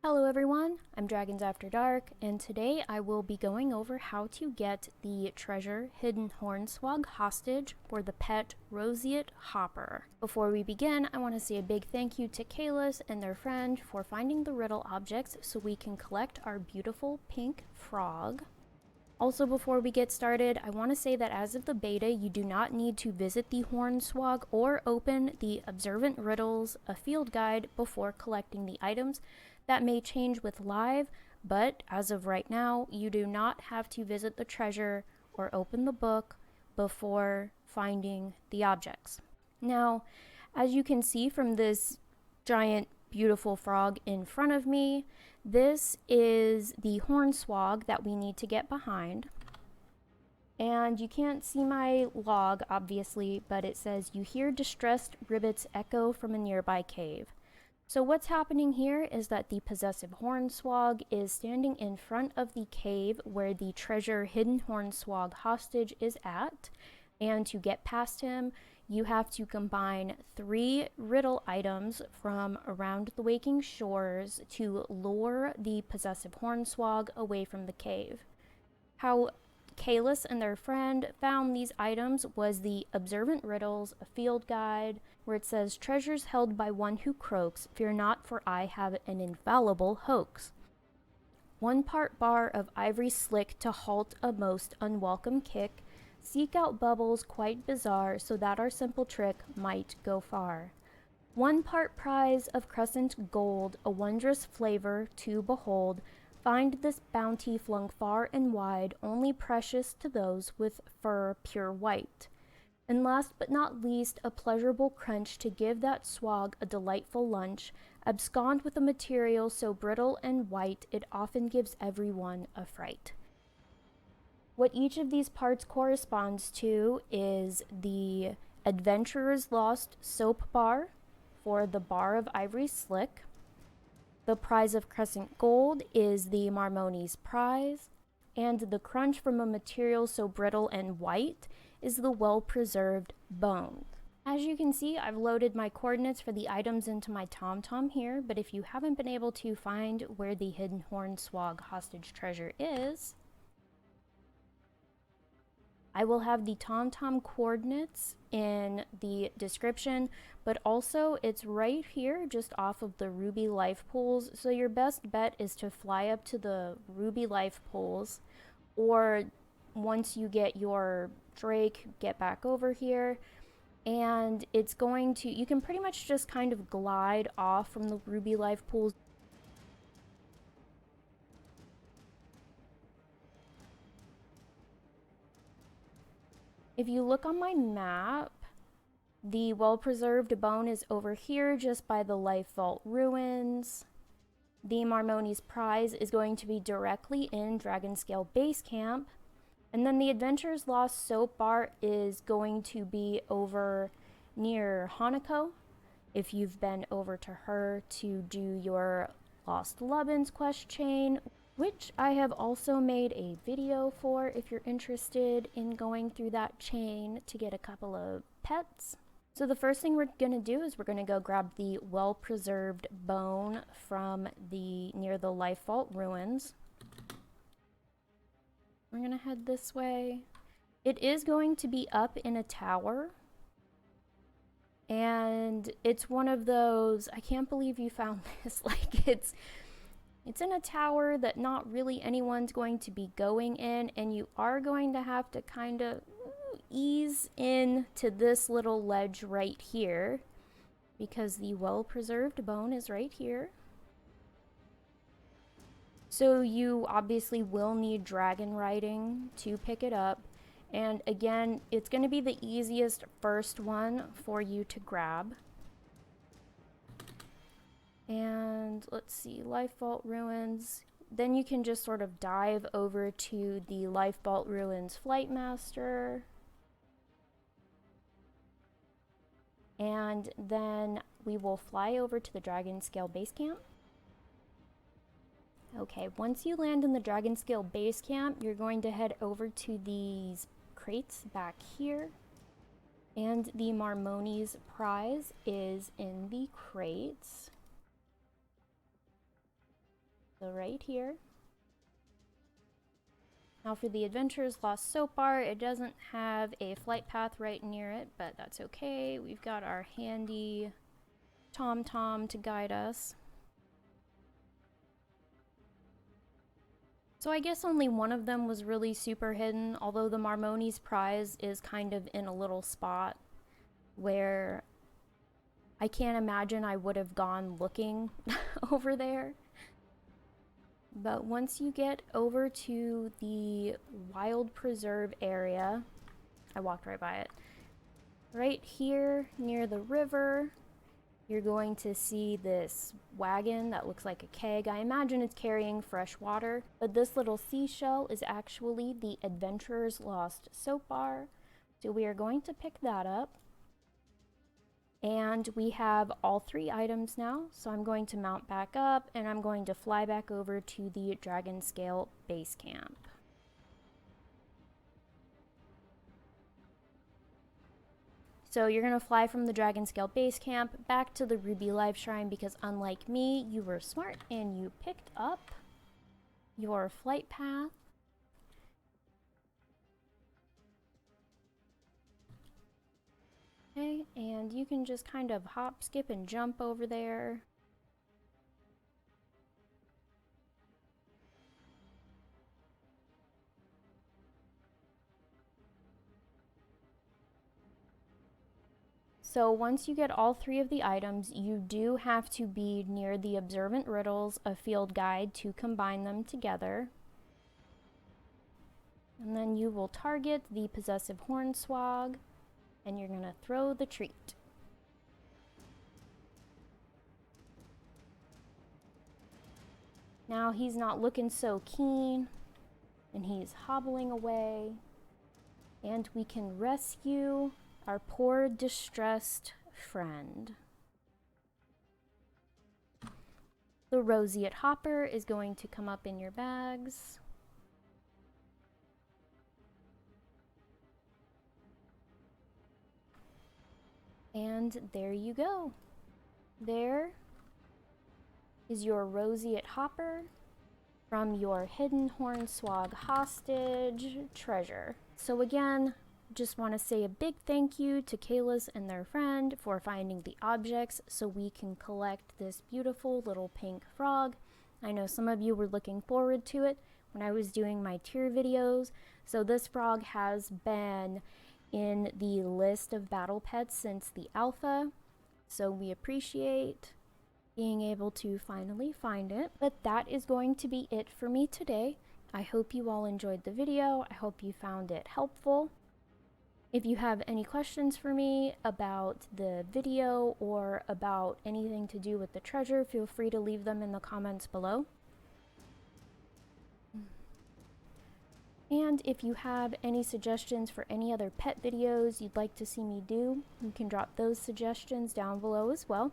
Hello everyone, I'm Dragons After Dark, and today I will be going over how to get the treasure hidden Hornswog hostage for the pet Roseate Hopper. Before we begin, I want to say a big thank you to Kalis and their friend for finding the riddle objects so we can collect our beautiful pink frog. Also, before we get started, I want to say that as of the beta, you do not need to visit the Hornswog or open the Observant Riddles, a field guide, before collecting the items. That may change with live, but as of right now, you do not have to visit the treasure or open the book before finding the objects. Now, as you can see from this giant beautiful frog in front of me, this is the Hornswog that we need to get behind. And you can't see my log, obviously, but it says, "You hear distressed ribbits echo from a nearby cave." So what's happening here is that the possessive Hornswog is standing in front of the cave where the treasure hidden Hornswog hostage is at, and to get past him, you have to combine 3 riddle items from around the waking shores to lure the possessive Hornswog away from the cave. How Kalis and their friend found these items was the Observant Riddles, a field guide, where it says, "Treasures held by one who croaks, fear not, for I have an infallible hoax." 1 part bar of ivory slick to halt a most unwelcome kick. Seek out bubbles quite bizarre, so that our simple trick might go far. 1 part prize of crescent gold, a wondrous flavor to behold. Find this bounty flung far and wide, only precious to those with fur pure white. And last but not least, a pleasurable crunch to give that swag a delightful lunch, abscond with a material so brittle and white, it often gives everyone a fright. What each of these parts corresponds to is the Adventurer's Lost soap bar for the bar of ivory slick. The prize of crescent gold is the Marmoni's prize, and the crunch from a material so brittle and white is the well-preserved bone. As you can see, I've loaded my coordinates for the items into my TomTom here, but if you haven't been able to find where the hidden Hornswog hostage treasure is, I will have the TomTom coordinates in the description, but also it's right here just off of the Ruby Life Pools, so your best bet is to fly up to the Ruby Life Pools, or once you get your Drake, get back over here, and it's going to, you can pretty much just kind of glide off from the Ruby Life Pools. If you look on my map, the well-preserved bone is over here just by the Life Vault ruins. The Marmoni's prize is going to be directly in Dragonscale Base Camp. And then the Adventurer's Lost soap bar is going to be over near Hanako, if you've been over to her to do your Lost Lubbins quest chain, which I have also made a video for if you're interested in going through that chain to get a couple of pets. So the first thing we're going to do is we're going to go grab the well-preserved bone from near the Life Vault ruins. We're going to head this way. It is going to be up in a tower. And it's one of those, I can't believe you found this, like it's in a tower that not really anyone's going to be going in, and you are going to have to kind of ease in to this little ledge right here because the well-preserved bone is right here. So you obviously will need dragon riding to pick it up, and again, it's going to be the easiest first one for you to grab. And let's see, Life Vault ruins. Then you can just sort of dive over to the Life Vault ruins Flight Master. And then we will fly over to the Dragonscale Base Camp. Okay, once you land in the Dragonscale Base Camp, you're going to head over to these crates back here. And the Marmoni's prize is in the crates. So right here. Now for the Adventurer's Lost Soap Bar, it doesn't have a flight path right near it, but that's okay. We've got our handy TomTom to guide us. So I guess only one of them was really super hidden, although the Marmoni's prize is kind of in a little spot where I can't imagine I would have gone looking over there. But once you get over to the Wild Preserve area, I walked right by it, right here near the river, you're going to see this wagon that looks like a keg. I imagine it's carrying fresh water, but this little seashell is actually the Adventurer's Lost Soap Bar. So we are going to pick that up. And we have all 3 items now, so I'm going to mount back up and I'm going to fly back over to the Dragon Scale base camp. So you're going to fly from the Dragon Scale base camp back to the Ruby Life Shrine because unlike me, you were smart and you picked up your flight path. Okay, and you can just kind of hop, skip, and jump over there. So once you get all 3 of the items, you do have to be near the Observant Riddles, a field guide, to combine them together. And then you will target the possessive Hornswog, and you're going to throw the treat. Now he's not looking so keen, and he's hobbling away, and we can rescue our poor distressed friend. The Roseate Hopper is going to come up in your bags. And there you go. There is your Roseate Hopper from your hidden Hornswog hostage treasure. So again, just want to say a big thank you to Kayla's and their friend for finding the objects so we can collect this beautiful little pink frog. I know some of you were looking forward to it when I was doing my tier videos. So this frog has been in the list of battle pets since the alpha. So we appreciate being able to finally find it. But that is going to be it for me today. I hope you all enjoyed the video. I hope you found it helpful. If you have any questions for me about the video or about anything to do with the treasure, feel free to leave them in the comments below. And if you have any suggestions for any other pet videos you'd like to see me do, you can drop those suggestions down below as well.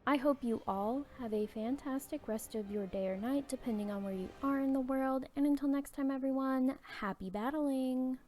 I hope you all have a fantastic rest of your day or night, depending on where you are in the world. And until next time, everyone, happy battling!